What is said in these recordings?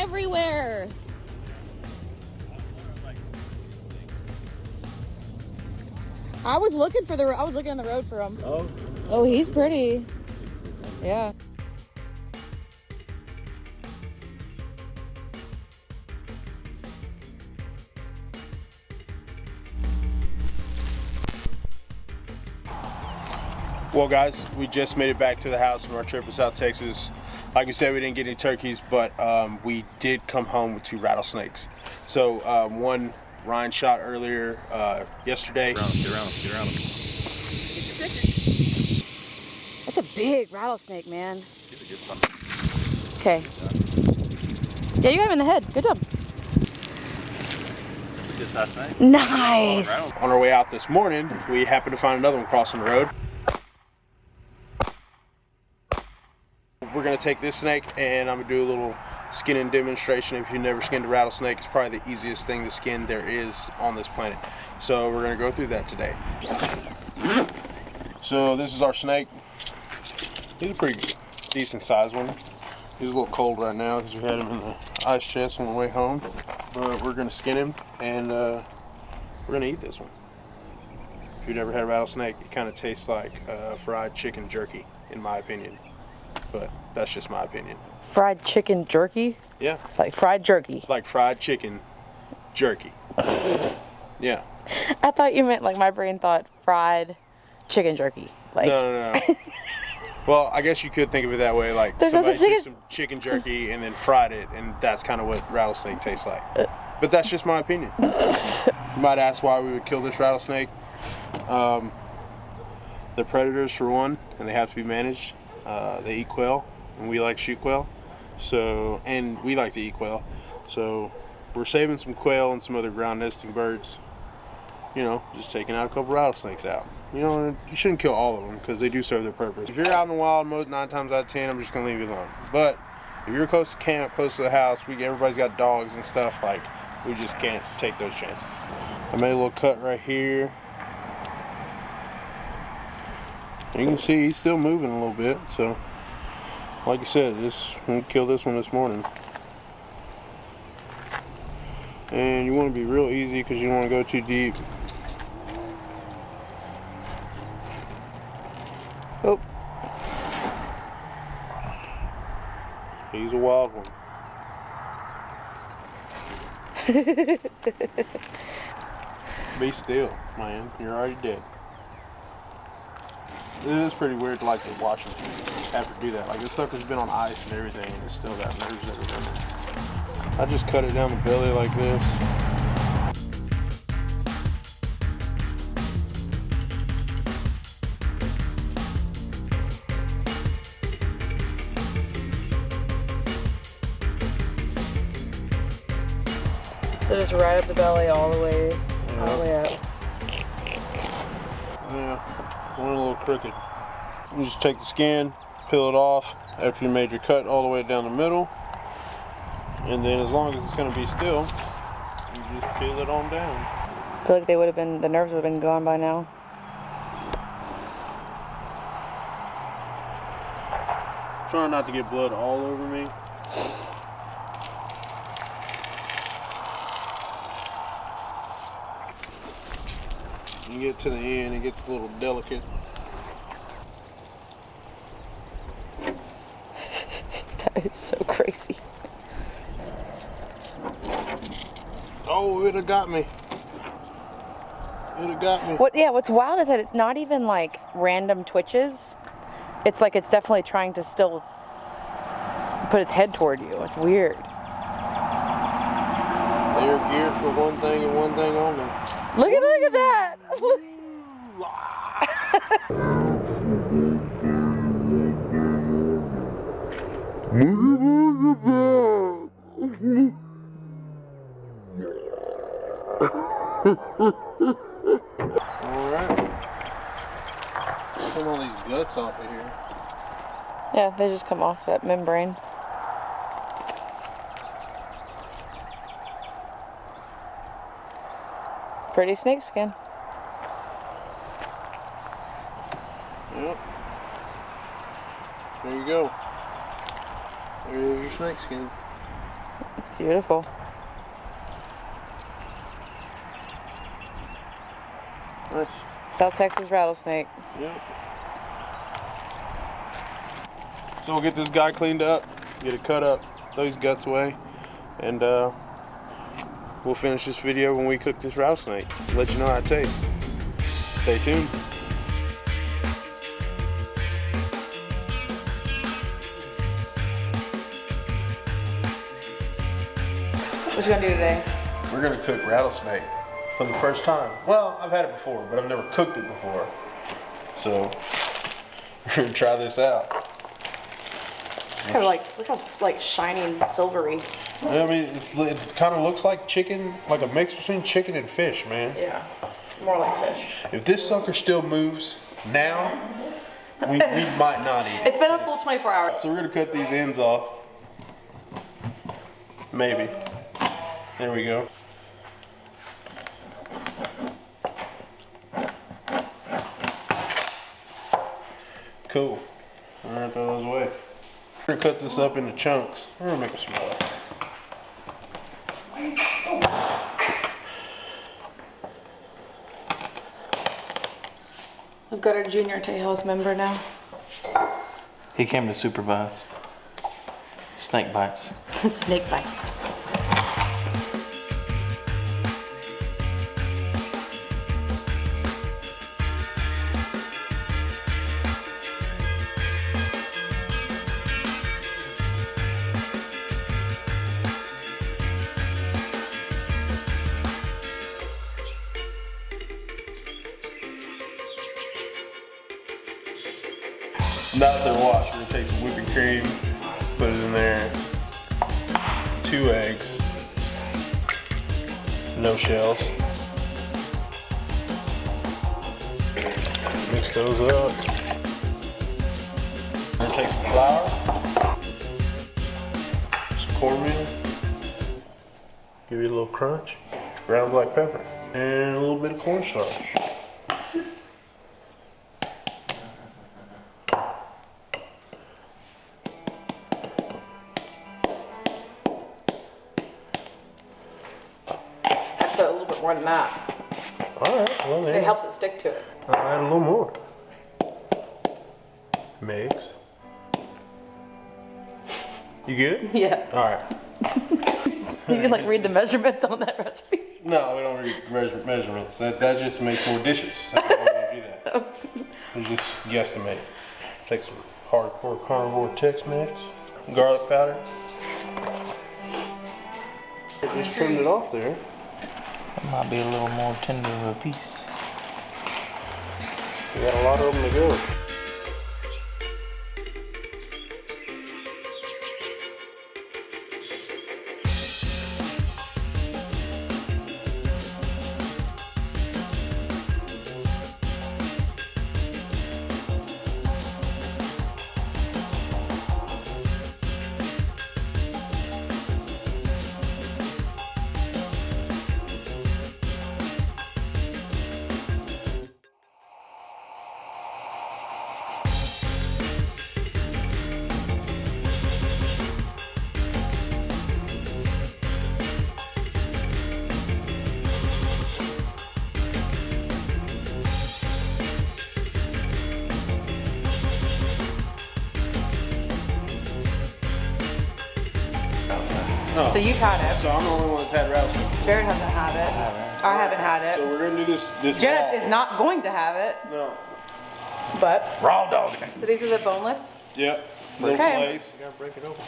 everywhere. I was looking on the road for him. Oh, he's pretty. Yeah. Well, guys, we just made it back to the house from our trip to South Texas. Like we said, we didn't get any turkeys, but we did come home with 2 rattlesnakes. So one Ryan shot earlier yesterday. Get around him. That's a big rattlesnake, man. Okay. Yeah, you got him in the head. Good job. That's a good size snake. Nice. On our way out this morning, we happened to find another one crossing the road. We're gonna take this snake and I'm gonna do a little skinning demonstration. If you've never skinned a rattlesnake, it's probably the easiest thing to skin there is on this planet. So we're gonna go through that today. So this is our snake. He's a pretty decent sized one. He's a little cold right now because we had him in the ice chest on the way home. But we're gonna skin him and we're gonna eat this one. If you've never had a rattlesnake, it kind of tastes like fried chicken jerky, in my opinion. But that's just my opinion. Fried chicken jerky? Yeah. Like fried jerky? Like fried chicken jerky. Yeah. I thought you meant, like, my brain thought fried chicken jerky. Like. No. Well, I guess you could think of it that way. Like somebody took some chicken jerky and then fried it, and that's kind of what rattlesnake tastes like. But that's just my opinion. You might ask why we would kill this rattlesnake. They're predators for one, and they have to be managed. They eat quail, and we like to shoot quail. So, and we like to eat quail. So we're saving some quail and some other ground nesting birds. You know, just taking out a couple rattlesnakes out. You know, you shouldn't kill all of them because they do serve their purpose. If you're out in the wild, 9 times out of 10, I'm just gonna leave you alone. But if you're close to camp, close to the house, everybody's got dogs and stuff. Like, we just can't take those chances. I made a little cut right here. You can see he's still moving a little bit. So, like I said, we'll kill this one this morning. And you want to be real easy because you don't want to go too deep. Oh. He's a wild one. Be still, man. You're already dead. It is pretty weird to watch him have to do that. Like, this sucker's been on ice and everything, and it's still got nerves everywhere. I just cut it down the belly like this. So just right up the belly all the way up. Yeah, went a little crooked. You just take the skin, peel it off after you made your cut all the way down the middle. And then as long as it's going to be still, you just peel it on down. I feel like the nerves would have been gone by now. Trying not to get blood all over me. You get to the end, it gets a little delicate. That is so crazy. Oh, it have got me. It have got me. What's wild is that it's not even like random twitches. It's like it's definitely trying to still put its head toward you. It's weird. They are geared for one thing and one thing only. Look at that! Alright. Come all these guts off of here. Yeah, they just come off that membrane. Pretty snake skin. Yep. There you go. There's your snake skin. Beautiful. Nice. South Texas rattlesnake. Yep. So we'll get this guy cleaned up, get it cut up, throw his guts away, and we'll finish this video when we cook this rattlesnake. Let you know how it tastes. Stay tuned. What you gonna do today? We're gonna cook rattlesnake for the first time. Well, I've had it before, but I've never cooked it before. So we're gonna try this out. Look how like shiny and silvery. I mean, it kind of looks like chicken, like a mix between chicken and fish, man. Yeah, more like fish. If this sucker still moves now, we might not eat it. It's been a full 24 hours. So we're gonna cut these ends off. Maybe. There we go. Cool. All right, throw those away. We're gonna cut this up into chunks. We're gonna make them smaller. We've got our junior Tejas member now. He came to supervise. Snake bites. Snake bites. Now that they're washed, we're gonna take some whipping cream, put it in there. 2 eggs. No shells. Mix those up. We're gonna take some flour, some cornmeal, give you a little crunch, ground black pepper, and a little bit of cornstarch. A little bit more than that. Alright, well then. It helps it stick to it. I'll add a little more. Mix. You good? Yeah. Alright. You can like read the measurements on that recipe. No, we don't read measurements. That just makes more dishes. I don't want to do that. We just guesstimate. Take some hardcore carnivore Tex-Mex. Garlic powder. Just trimmed it off there. That might be a little more tender of a piece. We got a lot of them to go. Oh. So you've had it. So I'm the only one that's had rattlesnake. Jared hasn't had it. I haven't had it. So we're gonna do this Jenna raw. is not going to have it, No. but. Raw dog. So these are the boneless? Yep. Little Okay. fillets. You gotta break it open.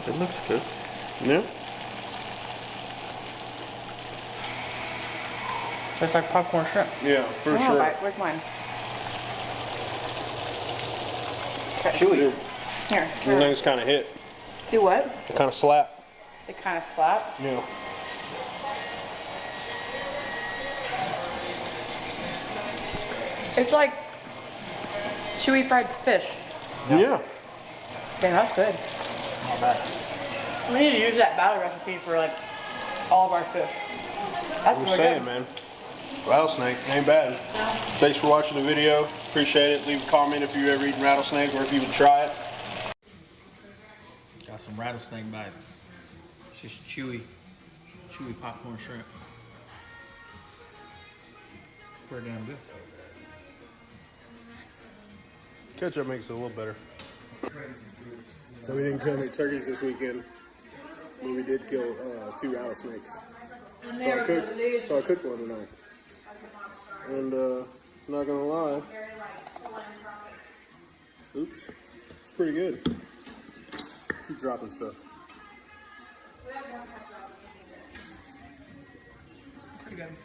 It looks good. Yeah. Tastes like popcorn shrimp. Yeah, for Oh, sure. right. Where's mine? Okay. Chewy. Here. Everything's kind of hit. Do what? It kind of slap. They kind of slap. Yeah. It's like chewy fried fish. Yeah. Damn, that's good. Not bad. We need to use that batter recipe for like all of our fish. That's I'm really saying, good. man. Rattlesnake ain't bad. Thanks for watching the video. Appreciate it. Leave a comment if you've ever eaten rattlesnake or if you would try it. Got some rattlesnake bites. Just chewy popcorn shrimp. Pretty damn good. Ketchup makes it a little better. So we didn't kill any turkeys this weekend, but we did kill 2 rattlesnakes. So I cooked one tonight. And not gonna lie, oops, it's pretty good. Keep dropping stuff. Pretty good.